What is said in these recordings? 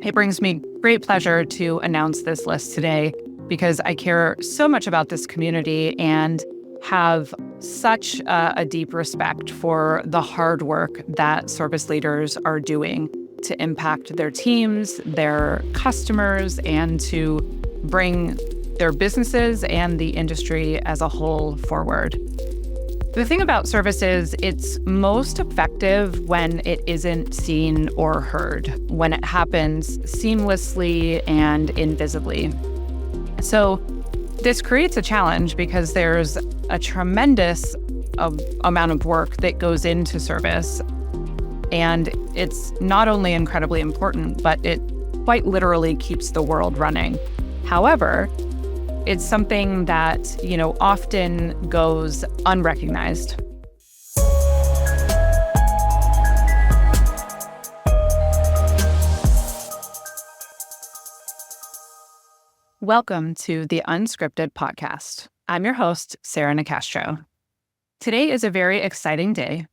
It brings me great pleasure to announce this list today because I care so much about this community and have such a deep respect for the hard work that service leaders are doing to impact their teams, their customers, and to bring their businesses and the industry as a whole forward. The thing about service is it's most effective when it isn't seen or heard, when it happens seamlessly and invisibly. So this creates a challenge because there's a tremendous amount of work that goes into service. And it's not only incredibly important, but it quite literally keeps the world running. However, it's something that, often goes unrecognized. Welcome to the Unscripted podcast. I'm your host, Sarah Nicastro. Today is a very exciting day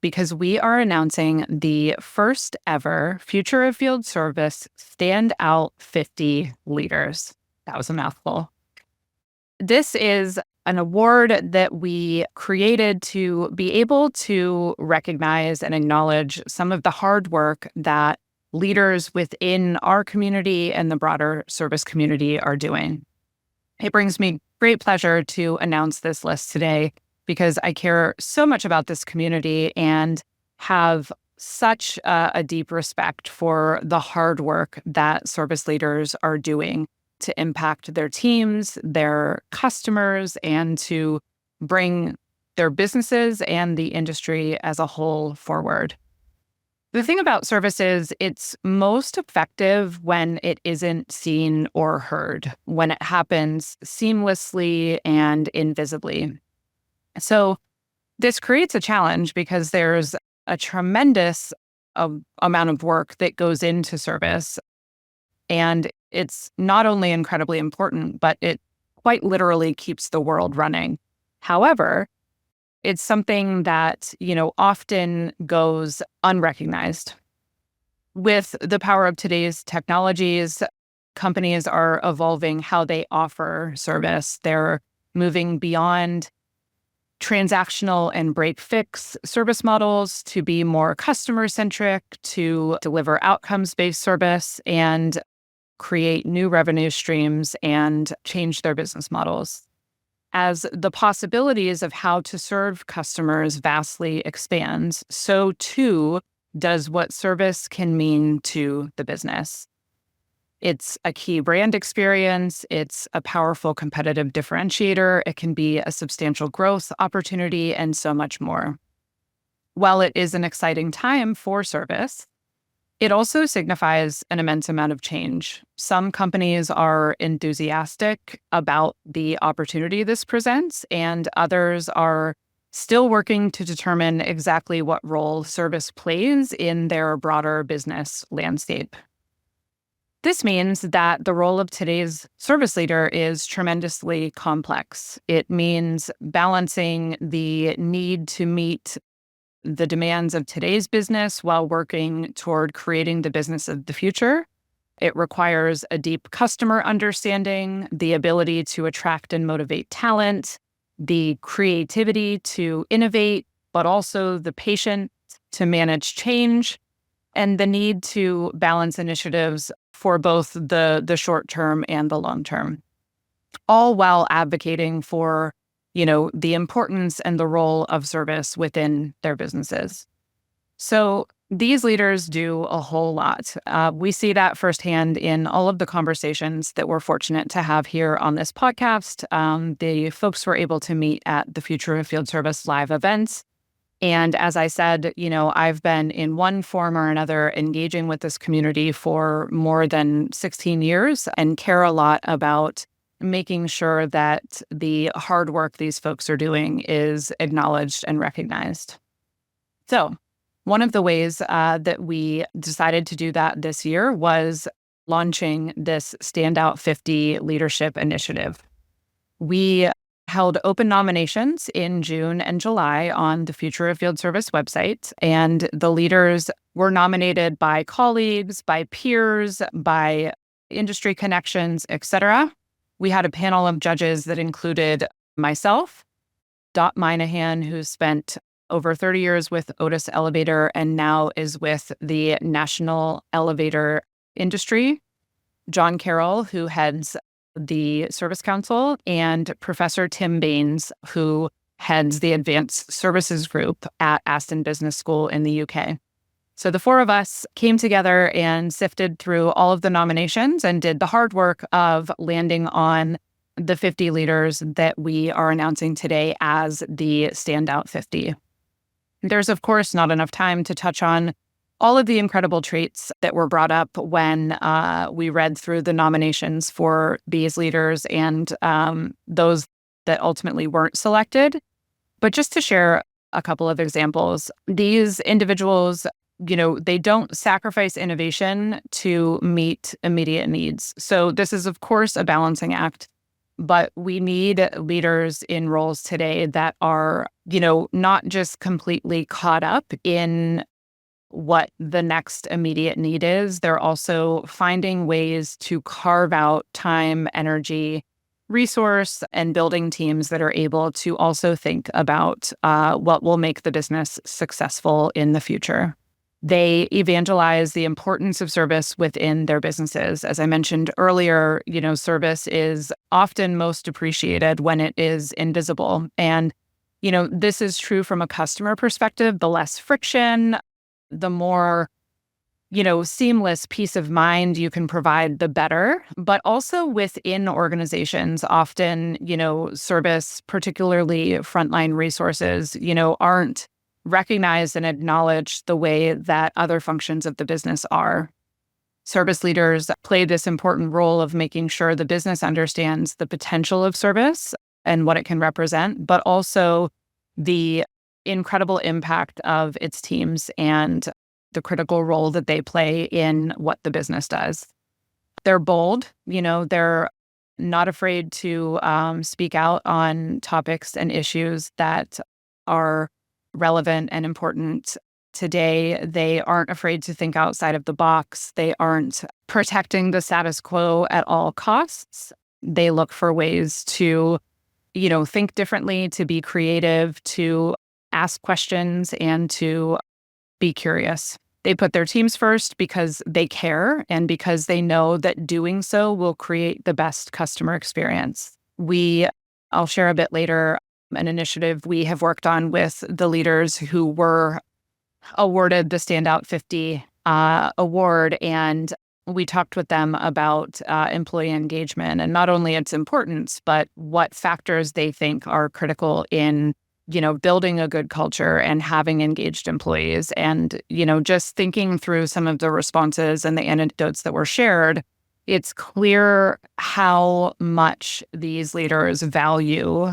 because we are announcing the first ever Future of Field Service Standout 50 leaders. That was a mouthful. This is an award that we created to be able to recognize and acknowledge some of the hard work that leaders within our community and the broader service community are doing. It brings me great pleasure to announce this list today because I care so much about this community and have such a deep respect for the hard work that service leaders are doing to impact their teams, their customers, and to bring their businesses and the industry as a whole forward. The thing about service is it's most effective when it isn't seen or heard, when it happens seamlessly and invisibly. So this creates a challenge because there's a tremendous amount of work that goes into service. And it's not only incredibly important, but it quite literally keeps the world running. However, it's something that, often goes unrecognized. With the power of today's technologies, companies are evolving how they offer service. They're moving beyond transactional and break-fix service models to be more customer-centric, to deliver outcomes-based service and create new revenue streams and change their business models. As the possibilities of how to serve customers vastly expands, so too does what service can mean to the business. It's a key brand experience. It's a powerful competitive differentiator. It can be a substantial growth opportunity and so much more. While it is an exciting time for service, it also signifies an immense amount of change. Some companies are enthusiastic about the opportunity this presents, and others are still working to determine exactly what role service plays in their broader business landscape. This means that the role of today's service leader is tremendously complex. It means balancing the need to meet the demands of today's business while working toward creating the business of the future. It requires a deep customer understanding, the ability to attract and motivate talent, the creativity to innovate, but also the patience to manage change, and the need to balance initiatives for both the short term and the long term, all while advocating for the importance and the role of service within their businesses. So these leaders do a whole lot. We see that firsthand in all of the conversations that we're fortunate to have here on this podcast. The folks were able to meet at the Future of Field Service live events. And as I said, I've been in one form or another engaging with this community for more than 16 years and care a lot about making sure that the hard work these folks are doing is acknowledged and recognized. So one of the ways that we decided to do that this year was launching this Standout 50 leadership initiative. We held open nominations in June and July on the Future of Field Service website. And the leaders were nominated by colleagues, by peers, by industry connections, etc. We had a panel of judges that included myself, Dot Minahan, who spent over 30 years with Otis Elevator and now is with the National Elevator Industry, John Carroll, who heads the Service Council, and Professor Tim Baines, who heads the Advanced Services Group at Aston Business School in the UK. So the four of us came together and sifted through all of the nominations and did the hard work of landing on the 50 leaders that we are announcing today as the Standout 50. There's, of course, not enough time to touch on all of the incredible traits that were brought up when we read through the nominations for these leaders and those that ultimately weren't selected. But just to share a couple of examples, these individuals, they don't sacrifice innovation to meet immediate needs. So this is, of course, a balancing act. But we need leaders in roles today that are, not just completely caught up in what the next immediate need is. They're also finding ways to carve out time, energy, resource, and building teams that are able to also think about what will make the business successful in the future. They evangelize the importance of service within their businesses. As I mentioned earlier, service is often most appreciated when it is invisible. And, this is true from a customer perspective. The less friction, the more, seamless peace of mind you can provide, the better. But also within organizations, often, service, particularly frontline resources, aren't recognized and acknowledged the way that other functions of the business are. Service leaders play this important role of making sure the business understands the potential of service and what it can represent, but also the incredible impact of its teams and the critical role that they play in what the business does. They're bold, they're not afraid to speak out on topics and issues that are relevant and important today. They aren't afraid to think outside of the box. They aren't protecting the status quo at all costs. They look for ways to, think differently, to be creative, to ask questions, and to be curious. They put their teams first because they care and because they know that doing so will create the best customer experience. I'll share a bit later an initiative we have worked on with the leaders who were awarded the Standout 50 award. And we talked with them about employee engagement and not only its importance, but what factors they think are critical in, building a good culture and having engaged employees. And, just thinking through some of the responses and the anecdotes that were shared, it's clear how much these leaders value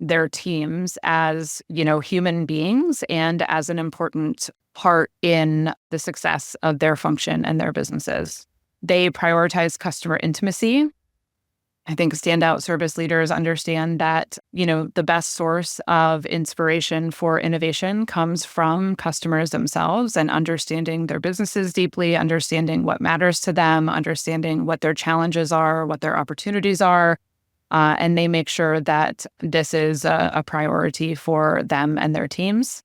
their teams as, human beings and as an important part in the success of their function and their businesses. They prioritize customer intimacy. I think standout service leaders understand that, the best source of inspiration for innovation comes from customers themselves and understanding their businesses deeply, understanding what matters to them, understanding what their challenges are, what their opportunities are. And they make sure that this is a priority for them and their teams.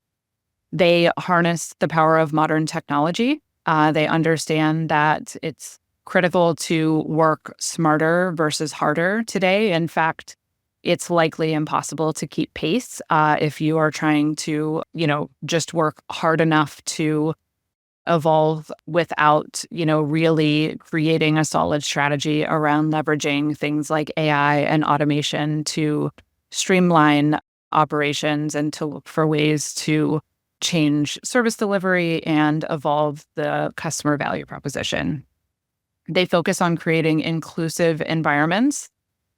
They harness the power of modern technology. They understand that it's critical to work smarter versus harder today. In fact, it's likely impossible to keep pace if you are trying to, just work hard enough to evolve without, really creating a solid strategy around leveraging things like AI and automation to streamline operations and to look for ways to change service delivery and evolve the customer value proposition. They focus on creating inclusive environments.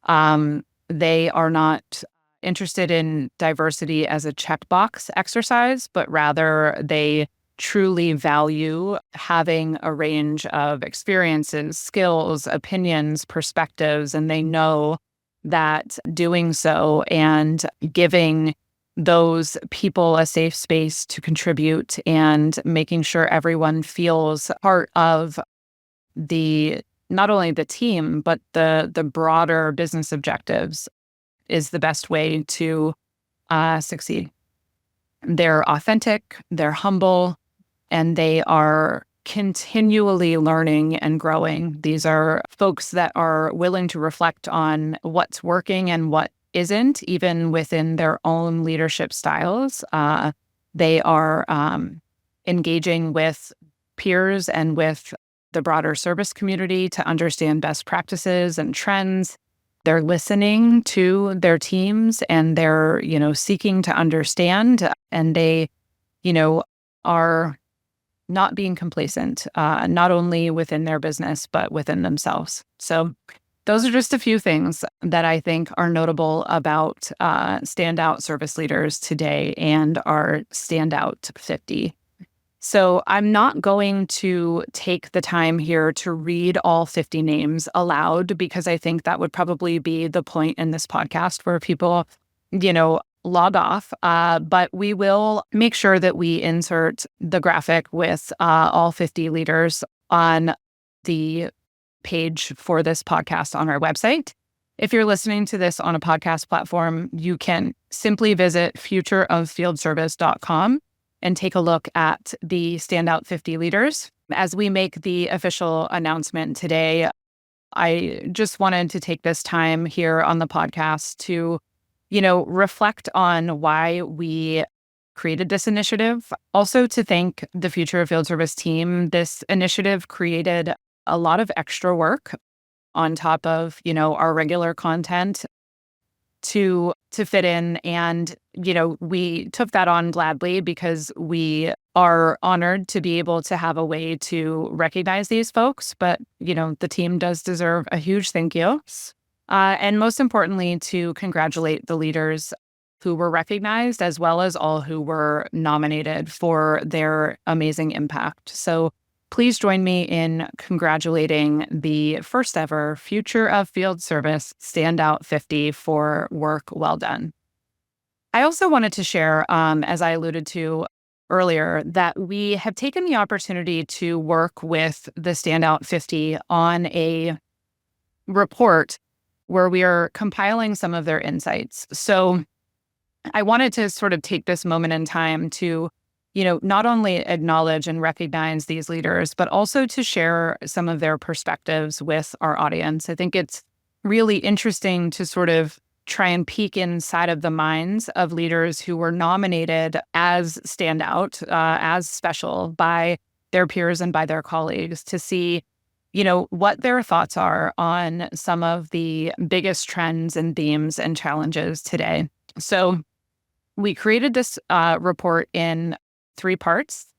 They are not interested in diversity as a checkbox exercise, but rather they truly value having a range of experiences, skills, opinions, perspectives, and they know that doing so and giving those people a safe space to contribute and making sure everyone feels part of the not only the team, but the broader business objectives is the best way to succeed. They're authentic, they're humble, and they are continually learning and growing. These are folks that are willing to reflect on what's working and what isn't, even within their own leadership styles. They are engaging with peers and with the broader service community to understand best practices and trends. They're listening to their teams and they're, seeking to understand, and they, are not being complacent, not only within their business, but within themselves. So those are just a few things that I think are notable about standout service leaders today and our Standout 50. So I'm not going to take the time here to read all 50 names aloud because I think that would probably be the point in this podcast where people, log off. But we will make sure that we insert the graphic with all 50 leaders on the page for this podcast on our website. If you're listening to this on a podcast platform, you can simply visit futureoffieldservice.com and take a look at the Standout 50 leaders. As we make the official announcement today, I just wanted to take this time here on the podcast to, reflect on why we created this initiative. Also to thank the Future of Field Service team. This initiative created a lot of extra work on top of, our regular content to fit in. And, we took that on gladly because we are honored to be able to have a way to recognize these folks. But, the team does deserve a huge thank you. And most importantly, to congratulate the leaders who were recognized, as well as all who were nominated for their amazing impact. So please join me in congratulating the first ever Future of Field Service Standout 50 for work well done. I also wanted to share, as I alluded to earlier, that we have taken the opportunity to work with the Standout 50 on a report where we are compiling some of their insights. So I wanted to sort of take this moment in time to not only acknowledge and recognize these leaders, but also to share some of their perspectives with our audience. I think it's really interesting to sort of try and peek inside of the minds of leaders who were nominated as standout, as special by their peers and by their colleagues to see, what their thoughts are on some of the biggest trends and themes and challenges today. So we created this report in 3 parts: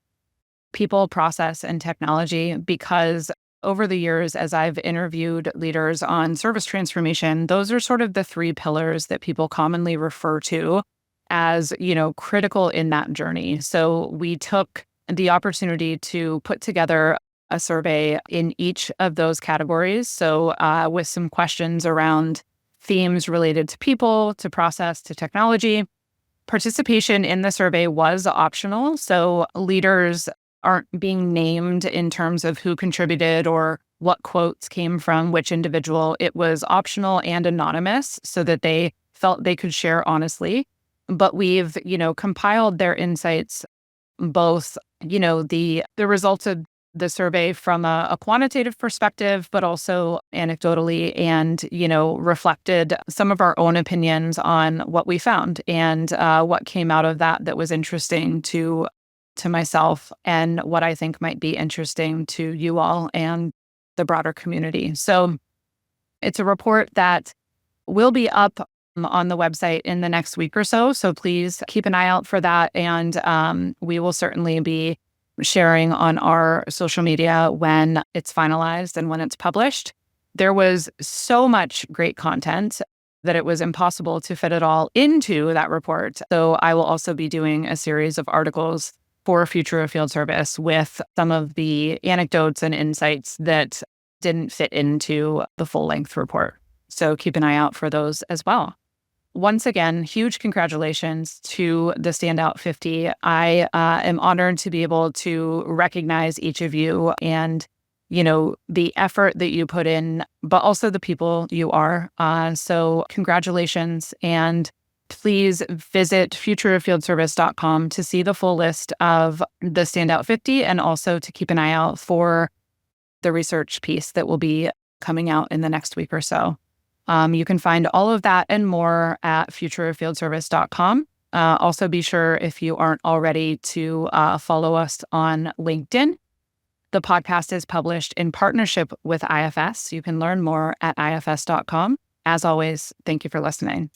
people, process, and technology, because over the years, as I've interviewed leaders on service transformation, those are sort of the 3 pillars that people commonly refer to as, critical in that journey. So we took the opportunity to put together a survey in each of those categories. So with some questions around themes related to people, to process, to technology. Participation in the survey was optional, so leaders aren't being named in terms of who contributed or what quotes came from which individual. It was optional and anonymous so that they felt they could share honestly. But we've, compiled their insights, both, the results of the survey from a quantitative perspective, but also anecdotally, and, reflected some of our own opinions on what we found and what came out of that was interesting to myself and what I think might be interesting to you all and the broader community. So it's a report that will be up on the website in the next week or so. So please keep an eye out for that. And we will certainly be sharing on our social media when it's finalized and when it's published. There was so much great content that it was impossible to fit it all into that report. So I will also be doing a series of articles for Future of Field Service with some of the anecdotes and insights that didn't fit into the full-length report. So keep an eye out for those as well. Once again, huge congratulations to the Standout 50. I am honored to be able to recognize each of you and, the effort that you put in, but also the people you are. So congratulations. And please visit futureoffieldservice.com to see the full list of the Standout 50 and also to keep an eye out for the research piece that will be coming out in the next week or so. You can find all of that and more at futureoffieldservice.com. Also, be sure, if you aren't already, to follow us on LinkedIn. The podcast is published in partnership with IFS. You can learn more at ifs.com. As always, thank you for listening.